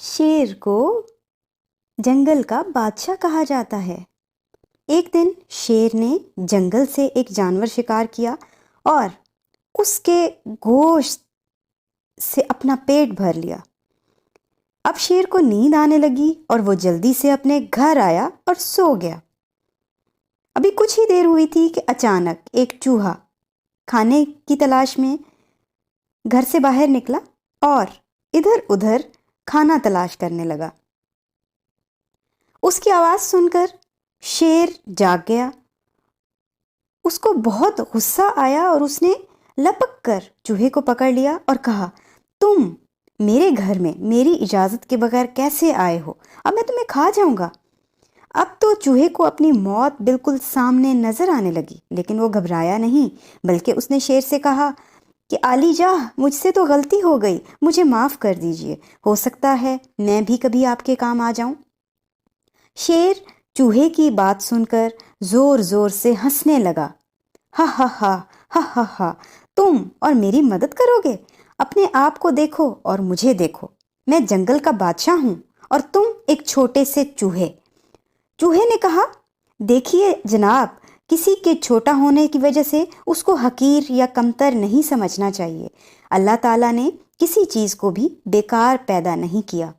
شیر کو جنگل کا بادشاہ کہا جاتا ہے۔ ایک دن شیر نے جنگل سے ایک جانور شکار کیا اور اس کے گوشت سے اپنا پیٹ بھر لیا۔ اب شیر کو نیند آنے لگی اور وہ جلدی سے اپنے گھر آیا اور سو گیا۔ ابھی کچھ ہی دیر ہوئی تھی کہ اچانک ایک چوہا کھانے کی تلاش میں گھر سے باہر نکلا اور ادھر ادھر کھانا تلاش کرنے لگا۔ اس کی آواز سن کر شیر جاگ گیا۔ اس کو بہت غصہ آیا اور اس نے لپک کر چوہے کو پکڑ لیا اور کہا، تم میرے گھر میں میری اجازت کے بغیر کیسے آئے ہو؟ اب میں تمہیں کھا جاؤں گا۔ اب تو چوہے کو اپنی موت بالکل سامنے نظر آنے لگی، لیکن وہ گھبرایا نہیں، بلکہ اس نے شیر سے کہا کہ عالی جاہ، مجھ سے تو غلطی ہو گئی، مجھے معاف کر دیجئے، ہو سکتا ہے میں بھی کبھی آپ کے کام آ جاؤں۔ شیر چوہے کی بات سن کر زور زور سے ہنسنے لگا۔ ہا ہا ہا ہا ہا ہا، تم اور میری مدد کرو گے؟ اپنے آپ کو دیکھو اور مجھے دیکھو، میں جنگل کا بادشاہ ہوں اور تم ایک چھوٹے سے چوہے۔ چوہے نے کہا، دیکھیے جناب، کسی کے چھوٹا ہونے کی وجہ سے اس کو حقیر یا کمتر نہیں سمجھنا چاہیے۔ اللہ تعالیٰ نے کسی چیز کو بھی بیکار پیدا نہیں کیا۔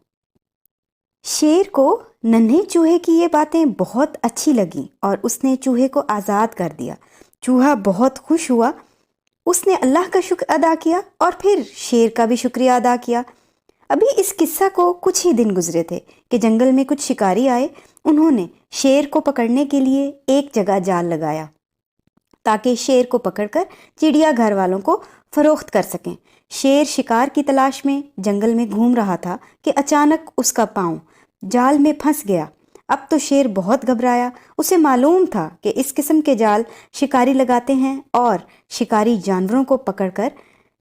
شیر کو ننھے چوہے کی یہ باتیں بہت اچھی لگیں اور اس نے چوہے کو آزاد کر دیا۔ چوہا بہت خوش ہوا، اس نے اللہ کا شکر ادا کیا اور پھر شیر کا بھی شکریہ ادا کیا۔ ابھی اس قصہ کو کچھ ہی دن گزرے تھے کہ جنگل میں کچھ شکاری آئے۔ انہوں نے شیر کو پکڑنے کے لیے ایک جگہ جال لگایا تاکہ شیر کو پکڑ کر چڑیا گھر والوں کو فروخت کر سکیں۔ شیر شکار کی تلاش میں جنگل میں گھوم رہا تھا کہ اچانک اس کا پاؤں جال میں پھنس گیا۔ اب تو شیر بہت گھبرایا، اسے معلوم تھا کہ اس قسم کے جال شکاری لگاتے ہیں اور شکاری جانوروں کو پکڑ کر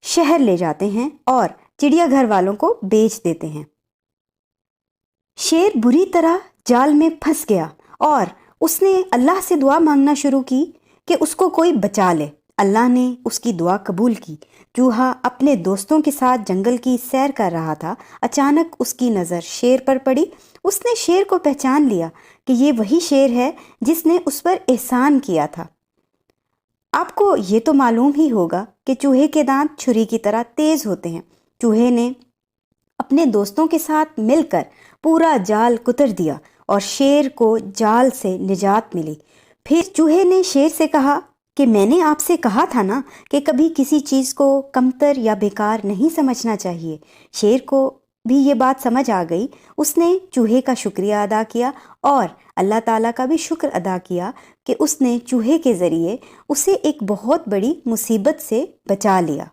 شہر لے جاتے ہیں اور چڑیا گھر والوں کو بیچ دیتے ہیں۔ شیر بری طرح جال میں پھنس گیا اور اس نے اللہ سے دعا مانگنا شروع کی کہ اس کو کوئی بچا لے۔ اللہ نے اس کی دعا قبول کی۔ چوہا اپنے دوستوں کے ساتھ جنگل کی سیر کر رہا تھا۔ اچانک اس کی نظر شیر پر پڑی۔ اس نے شیر کو پہچان لیا کہ یہ وہی شیر ہے جس نے اس پر احسان کیا تھا۔ آپ کو یہ تو معلوم ہی ہوگا کہ چوہے کے دانت چھری کی طرح تیز ہوتے ہیں۔ چوہے نے اپنے دوستوں کے ساتھ مل کر پورا جال کتر دیا اور شیر کو جال سے نجات ملی۔ پھر چوہے نے شیر سے کہا کہ میں نے آپ سے کہا تھا نا کہ کبھی کسی چیز کو کمتر یا بیکار نہیں سمجھنا چاہیے۔ شیر کو بھی یہ بات سمجھ آ گئی۔ اس نے چوہے کا شکریہ ادا کیا اور اللہ تعالیٰ کا بھی شکر ادا کیا کہ اس نے چوہے کے ذریعے اسے ایک بہت بڑی مصیبت سے بچا لیا۔